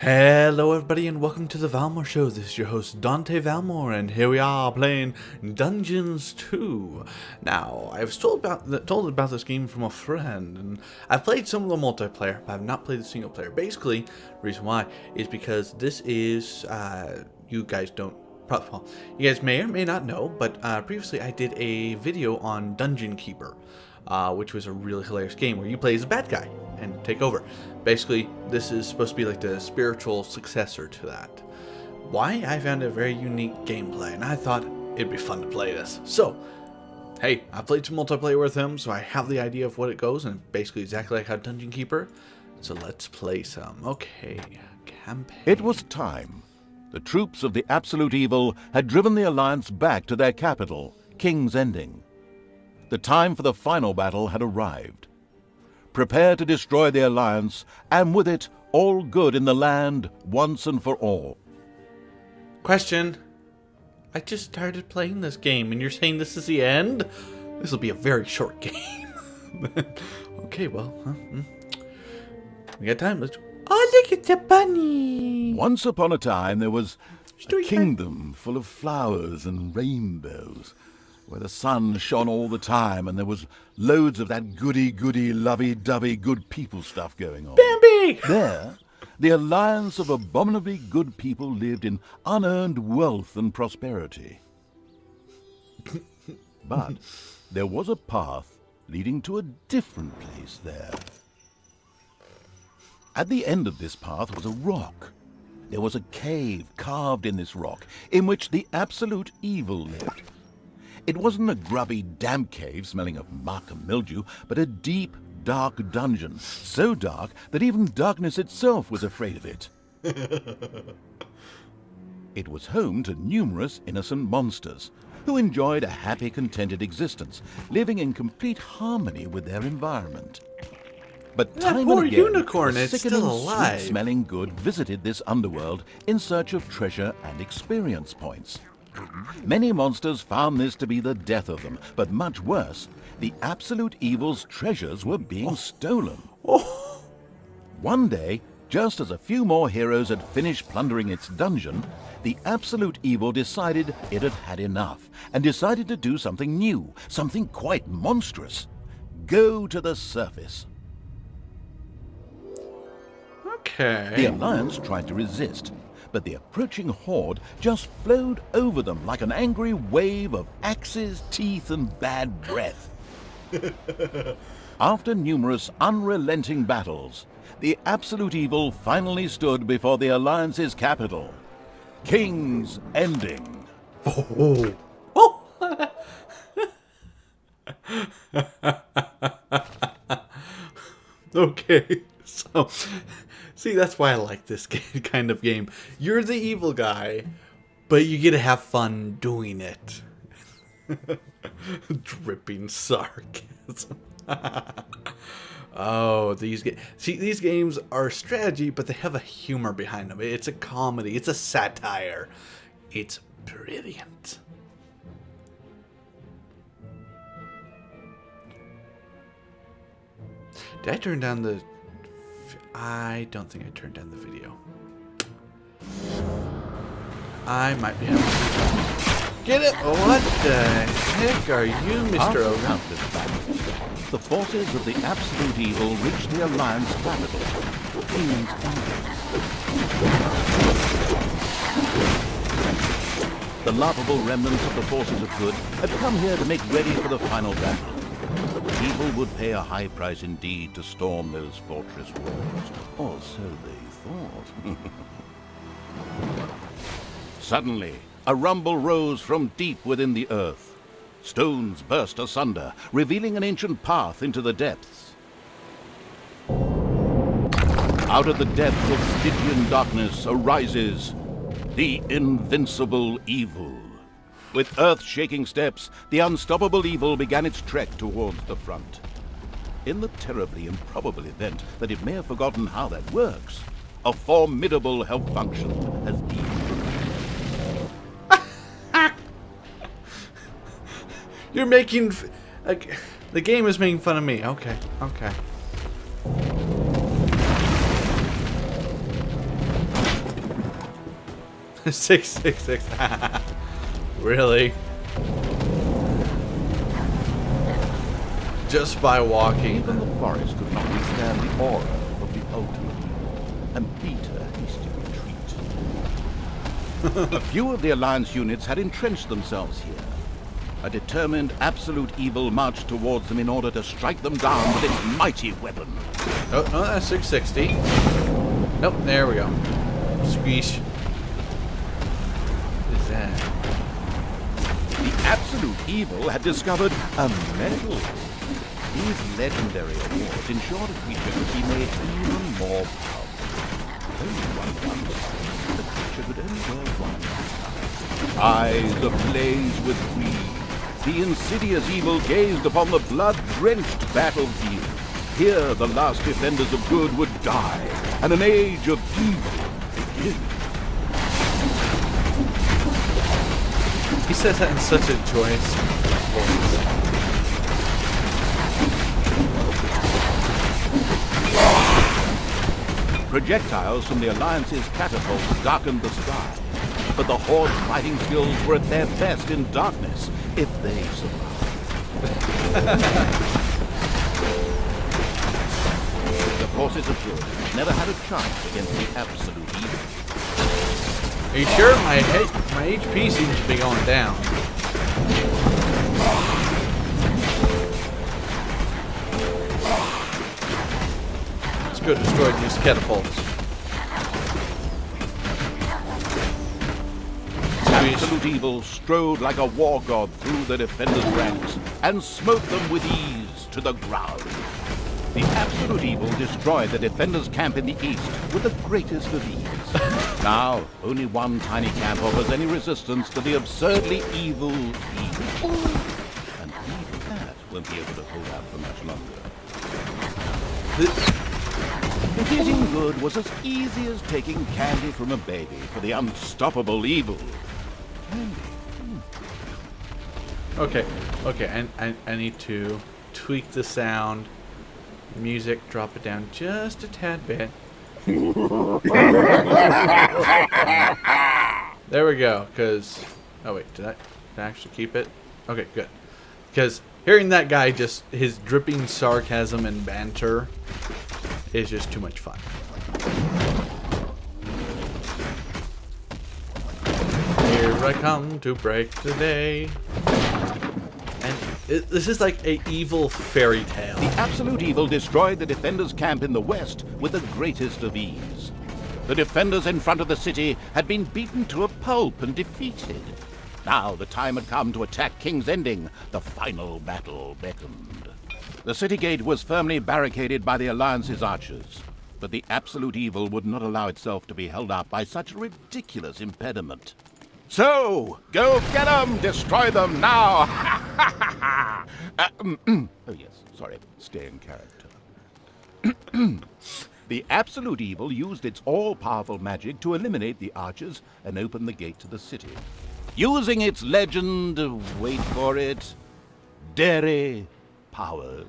Hello everybody and welcome to the Valmor Show. This is your host Dawnte Valmor, and here we are playing Dungeons 2. Now, I was told about this game from a friend, and I've played some of the multiplayer, but I've not played the single player. Basically, the reason why is because this is, you guys may or may not know, but previously I did a video on Dungeon Keeper. Which was a really hilarious game where you play as a bad guy and take over. Basically, this is supposed to be like the spiritual successor to that. Why? I found a very unique gameplay, and I thought it'd be fun to play this. So, hey, I played some multiplayer with him, so I have the idea of what it goes, and basically exactly like how Dungeon Keeper. So let's play some. Okay, campaign. It was time. The troops of the Absolute Evil had driven the Alliance back to their capital, King's Ending. The time for the final battle had arrived. Prepare to destroy the Alliance, and with it, all good in the land once and for all. Question. I just started playing this game, and you're saying this is the end? This will be a very short game. Okay, well, we got time. Let's... Oh, look at the bunny! Once upon a time, there was a kingdom full of flowers and rainbows, where the sun shone all the time, and there was loads of that goody-goody, lovey-dovey good people stuff going on. Bambi! There, the alliance of abominably good people lived in unearned wealth and prosperity. But there was a path leading to a different place there. At the end of this path was a rock. There was a cave carved in this rock, in which the Absolute Evil lived. It wasn't a grubby, damp cave smelling of muck and mildew, but a deep, dark dungeon, so dark that even darkness itself was afraid of it. It was home to numerous innocent monsters, who enjoyed a happy, contented existence, living in complete harmony with their environment. But that time poor and again, unicorn a is sickening, still alive. sweet-smelling good visited this underworld in search of treasure and experience points. Many monsters found this to be the death of them, but much worse, the Absolute Evil's treasures were being stolen. One day, just as a few more heroes had finished plundering its dungeon, the Absolute Evil decided it had had enough, and decided to do something new, something quite monstrous. Go to the surface. Okay. The Alliance tried to resist, but the approaching horde just flowed over them like an angry wave of axes, teeth, and bad breath. After numerous unrelenting battles, the Absolute Evil finally stood before the Alliance's capital, King's Ending. Okay, so... See, that's why I like this kind of game. You're the evil guy, but you get to have fun doing it. Dripping sarcasm. Oh, these games are strategy, but they have a humor behind them. It's a comedy. It's a satire. It's brilliant. Did I turn down the... I don't think I turned down the video. I might be having to... Get it? What the heck are you, Mr. Ogre? After countless battles, the forces of the Absolute Evil reached the Alliance capital, King's Ending. The laughable remnants of the forces of good had come here to make ready for the final battle. Evil would pay a high price indeed to storm those fortress walls, or so they thought. Suddenly, a rumble rose from deep within the earth. Stones burst asunder, revealing an ancient path into the depths. Out of the depths of Stygian darkness arises the invincible evil. With earth-shaking steps, the unstoppable evil began its trek towards the front. In the terribly improbable event that it may have forgotten how that works, a formidable help function has been prepared. You're making... the game is making fun of me. Okay, okay. 666. Really? Just by walking. Even the forest could not withstand the aura of the ultimate evil, and beat a hasty retreat. A few of the Alliance units had entrenched themselves here. A determined absolute evil marched towards them in order to strike them down with its mighty weapon. Oh, no, that's 660. Nope, there we go. Squeeze. What is that? The absolute evil had discovered a medal. These legendary awards ensure a creature could be made even more powerful. Only one wants the creature could only wear one. Eyes ablaze with greed, the insidious evil gazed upon the blood-drenched battlefield. Here the last defenders of good would die, and an age of evil begin. He says that in such a joyous voice. Projectiles from the Alliance's catapults darkened the sky, but the Horde's fighting skills were at their best in darkness, if they survived. The forces of good never had a chance against the absolute evil. Are you sure? My HP seems to be going down. Let's go destroy these catapults. Absolute evil strode like a war god through the defenders' ranks and smote them with ease to the ground. The absolute evil destroyed the defenders' camp in the east with the greatest of ease. Now, only one tiny camp offers any resistance to the absurdly evil evil. And even that won't be able to hold out for much longer. Defeating good was as easy as taking candy from a baby for the unstoppable evil. Okay, and I need to tweak the sound. Music, drop it down just a tad bit. There we go, because... Oh wait, did I actually keep it? Okay, good. Because hearing that guy just, his dripping sarcasm and banter is just too much fun. Here I come to break the day. And this is like a evil fairy tale. The absolute evil destroyed the defenders' camp in the west with the greatest of ease. The defenders in front of the city had been beaten to a pulp and defeated. Now the time had come to attack King's Ending. The final battle beckoned. The city gate was firmly barricaded by the Alliance's archers, but the absolute evil would not allow itself to be held up by such a ridiculous impediment. So, go get them! Destroy them now! Oh yes, sorry, stay in character. The absolute evil used its all-powerful magic to eliminate the archers and open the gate to the city. Using its legend, wait for it, dairy powers,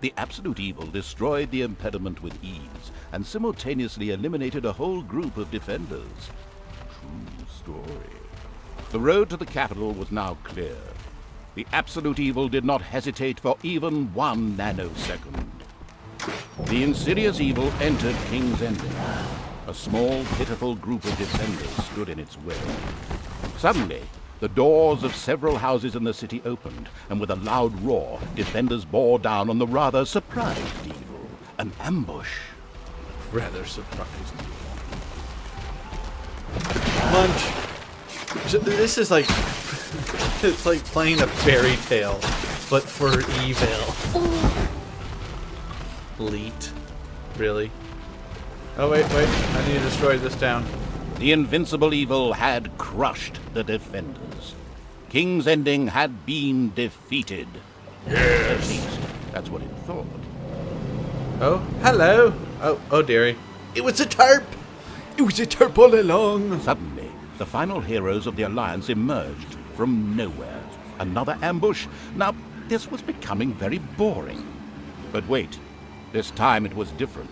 the absolute evil destroyed the impediment with ease and simultaneously eliminated a whole group of defenders. True story. The road to the capital was now clear. The absolute evil did not hesitate for even 1 nanosecond. The insidious evil entered King's Ending. A small, pitiful group of defenders stood in its way. Suddenly, the doors of several houses in the city opened, and with a loud roar, defenders bore down on the rather surprised evil. An ambush. Rather surprised. Munch. This is like... it's like playing a fairy tale, but for evil. Leet. Really? Oh, wait. I need to destroy this town. The invincible evil had crushed the defenders. King's Ending had been defeated. Yes. At least, that's what it thought. Oh, hello. Oh, dearie. It was a tarp. It was a tarp all along. Suddenly, the final heroes of the Alliance emerged from nowhere. Another ambush? Now, this was becoming very boring. But wait, this time it was different.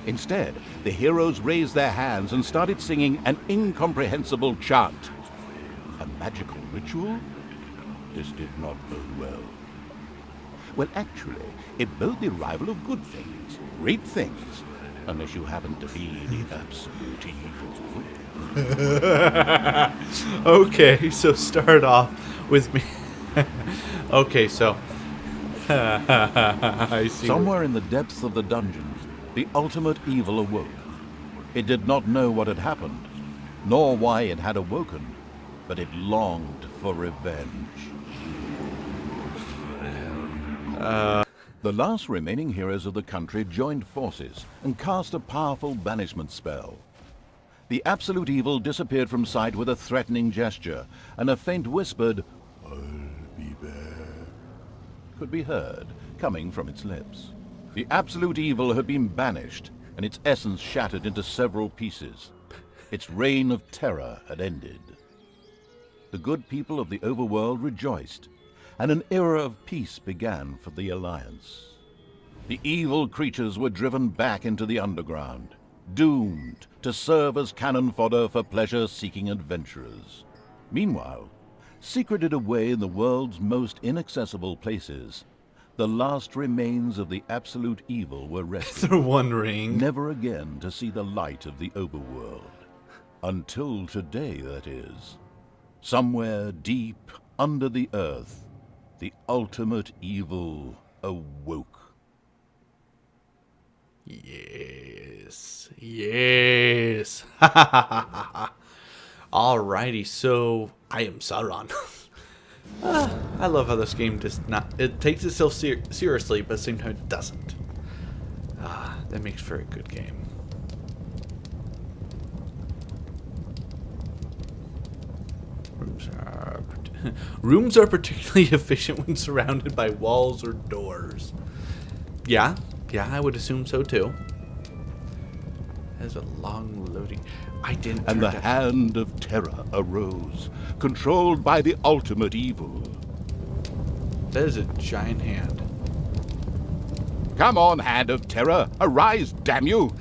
Instead, the heroes raised their hands and started singing an incomprehensible chant. A magical ritual? This did not bode well. Well, actually, it bode the arrival of good things, great things, unless you happen to be the absolute evil. Okay, so start off with me. Okay, so I see. Somewhere in the depths of the dungeons, the ultimate evil awoke. It did not know what had happened, nor why it had awoken, but it longed for revenge. The last remaining heroes of the country joined forces and cast a powerful banishment spell. The absolute evil disappeared from sight with a threatening gesture, and a faint whispered, "I'll be there," could be heard coming from its lips. The absolute evil had been banished, and its essence shattered into several pieces. Its reign of terror had ended. The good people of the overworld rejoiced, and an era of peace began for the Alliance. The evil creatures were driven back into the underground, doomed to serve as cannon fodder for pleasure-seeking adventurers. Meanwhile, secreted away in the world's most inaccessible places, the last remains of the absolute evil were rescued. They're wondering. Never again to see the light of the overworld. Until today, that is. Somewhere deep under the earth, the ultimate evil awoke. Yes. Yes. Alrighty, so I am Sauron. I love how this game just it takes itself seriously, but at the same time it doesn't. That makes for a good game. Rooms are particularly efficient when surrounded by walls or doors. Yeah, I would assume so too. There's a long loading. I didn't. And the hand of terror arose, controlled by the ultimate evil. That is a giant hand. Come on, hand of terror, arise, damn you!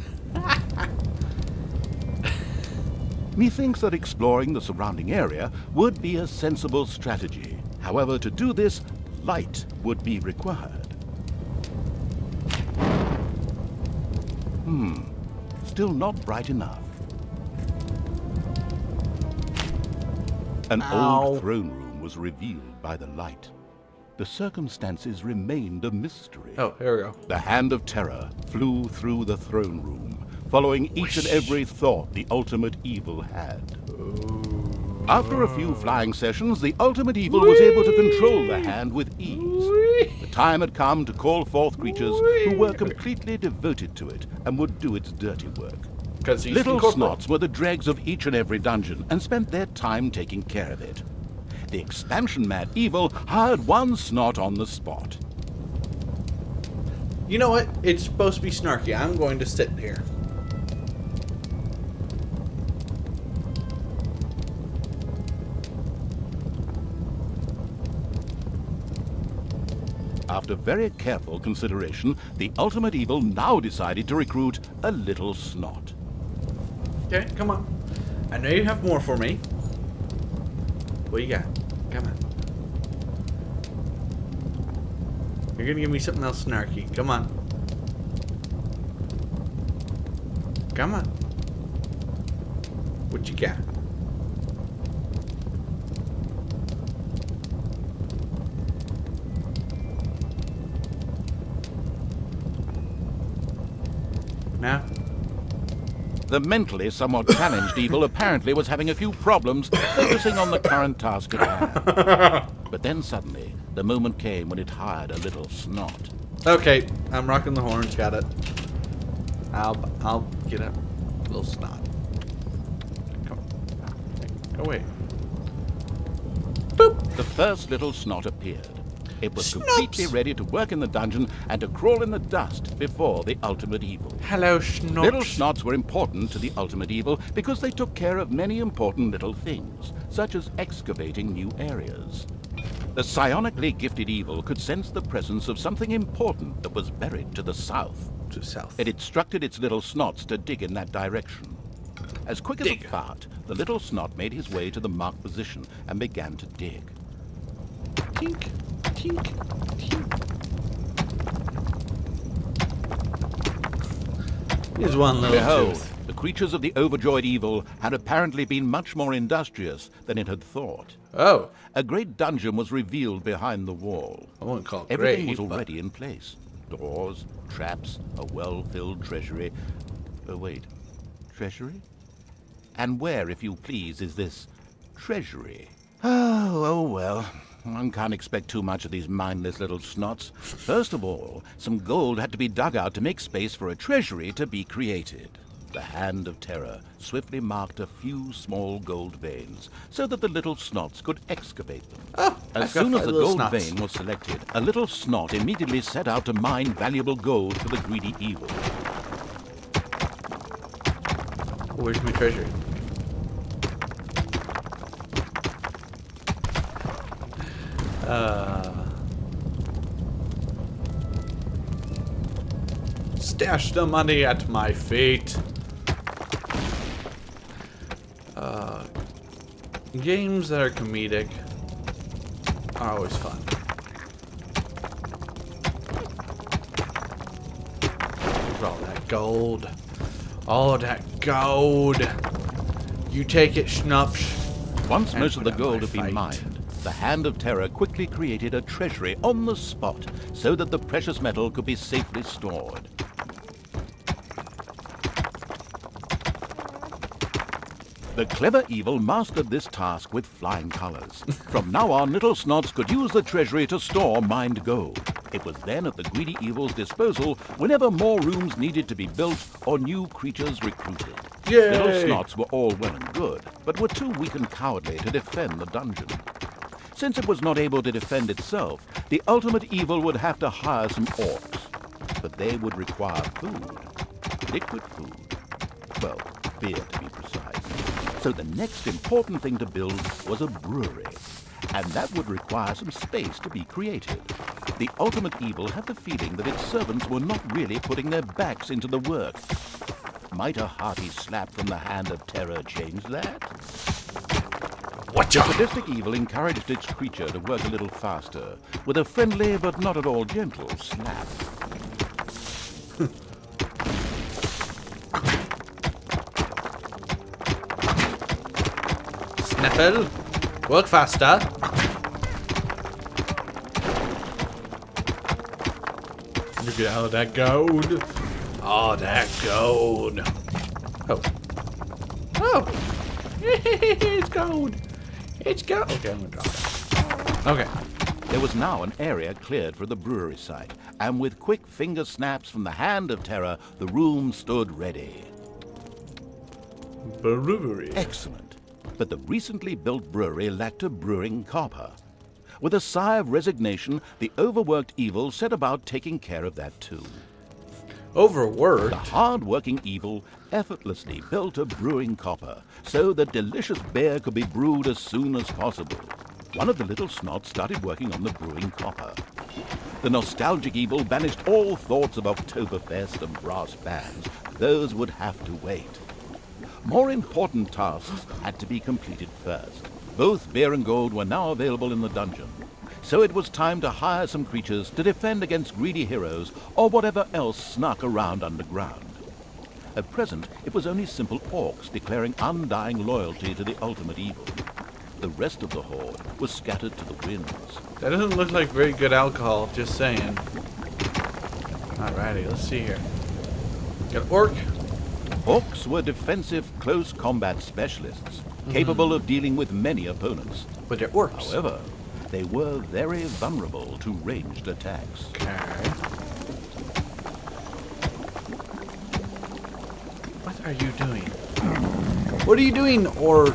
Methinks that exploring the surrounding area would be a sensible strategy. However, to do this, light would be required. Still not bright enough. An old throne room was revealed by the light. The circumstances remained a mystery. Oh, here we go. The hand of terror flew through the throne room, following each and every thought the ultimate evil had. After a few flying sessions, the ultimate evil was able to control the hand with ease. The time had come to call forth creatures who were completely devoted to it and would do its dirty work. Little snots were the dregs of each and every dungeon and spent their time taking care of it. The expansion-mad evil hired one snot on the spot. You know what? It's supposed to be snarky. I'm going to sit here. After very careful consideration, the ultimate evil now decided to recruit a little snot. Okay, come on. I know you have more for me. What you got? Come on. You're gonna give me something else snarky. Come on. Come on. What you got? Now? The mentally somewhat challenged evil apparently was having a few problems focusing on the current task at hand. But then suddenly, the moment came when it hired a little snot. Okay, I'm rocking the horns. Got it. I'll get a little snot. Come on. Go away. Boop. The first little snot appeared. It was completely ready to work in the dungeon and to crawl in the dust before the ultimate evil. Hello, Schnots. Little snots were important to the ultimate evil because they took care of many important little things, such as excavating new areas. The psionically gifted evil could sense the presence of something important that was buried to the south. To the south. It instructed its little snots to dig in that direction. As quick as a fart, the little snot made his way to the marked position and began to dig. Tink, tink, tink. Here's one little Behold, tooth. the creatures of the overjoyed evil had apparently been much more industrious than it had thought. Oh. A great dungeon was revealed behind the wall. I won't call it Everything great, was already in place. Doors, traps, a well-filled treasury. Oh, wait. Treasury? And where, if you please, is this treasury? Oh well. One can't expect too much of these mindless little snots. First of all, some gold had to be dug out to make space for a treasury to be created. The hand of terror swiftly marked a few small gold veins so that the little snots could excavate them. Oh, as soon as the gold vein was selected, a little snot immediately set out to mine valuable gold for the greedy evil. Where's my treasure? Stash the money at my feet. Games that are comedic are always fun. Look at all that gold. All that gold. You take it, Schnups. Once most of the put out gold my had been fight. mined, the hand of terror quickly created a treasury on the spot so that the precious metal could be safely stored. The clever evil mastered this task with flying colors. From now on, little snots could use the treasury to store mined gold. It was then at the greedy evil's disposal whenever more rooms needed to be built or new creatures recruited. Yay! Little snots were all well and good, but were too weak and cowardly to defend the dungeon. Since it was not able to defend itself, the ultimate evil would have to hire some orcs. But they would require food. Liquid food. Well, beer to be precise. So the next important thing to build was a brewery. And that would require some space to be created. The ultimate evil had the feeling that its servants were not really putting their backs into the work. Might a hearty slap from the hand of terror change that? Watch The out! sadistic evil encouraged its creature to work a little faster, with a friendly but not at all gentle slap. Sniffle. Work faster. Look at all that gold. All that gold. Oh. Oh. It's gold. It's gold. Okay, I'm gonna drop it. Okay. There was now an area cleared for the brewery site, and with quick finger snaps from the hand of terror, the room stood ready. Brewery. Excellent. But the recently built brewery lacked a brewing copper. With a sigh of resignation, the overworked evil set about taking care of that too. Overworked. The hard-working evil effortlessly built a brewing copper so that delicious beer could be brewed as soon as possible. One of the little snots started working on the brewing copper. The nostalgic evil banished all thoughts of Oktoberfest and brass bands. Those would have to wait. More important tasks had to be completed first. Both beer and gold were now available in the dungeon, so it was time to hire some creatures to defend against greedy heroes or whatever else snuck around underground. At present, it was only simple orcs declaring undying loyalty to the ultimate evil. The rest of the horde was scattered to the winds. That doesn't look like very good alcohol, just saying. Alrighty, let's see here. Got orc. Orcs were defensive close combat specialists, capable of dealing with many opponents. But they're orcs. However, they were very vulnerable to ranged attacks. Okay. What are you doing? What are you doing, Orlandok?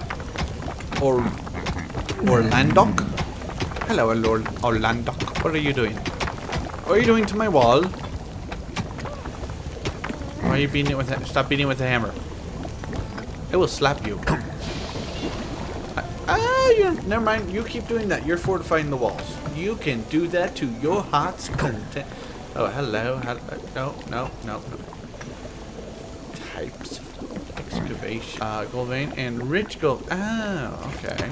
Hello, Orlandok. What are you doing? What are you doing to my wall? Why are you beating it with that? Stop beating it with the hammer. I will slap you. Never mind. You keep doing that. You're fortifying the walls. You can do that to your heart's content. Oh, hello. No, no, no, no. Types. Excavation. Gold vein and rich gold. Ah, okay.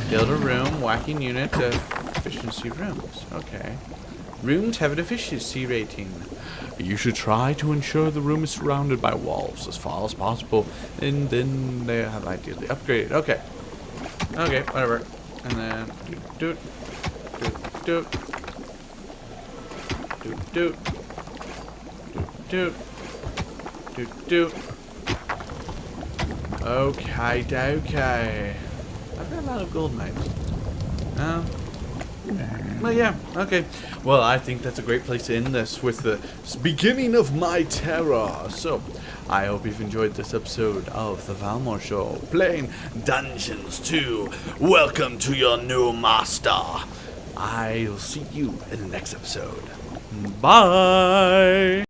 Build a room. Whacking unit. Efficiency rooms. Okay. Rooms have an efficiency rating. You should try to ensure the room is surrounded by walls as far as possible, and then they have ideally upgraded. Okay. Okay, whatever. And then do do do do do do. Okay, okay. I've got a lot of gold mines. Well, yeah, okay. Well, I think that's a great place to end this with the beginning of my terror. So, I hope you've enjoyed this episode of the Valmor Show, playing Dungeons 2. Welcome to your new master. I'll see you in the next episode. Bye!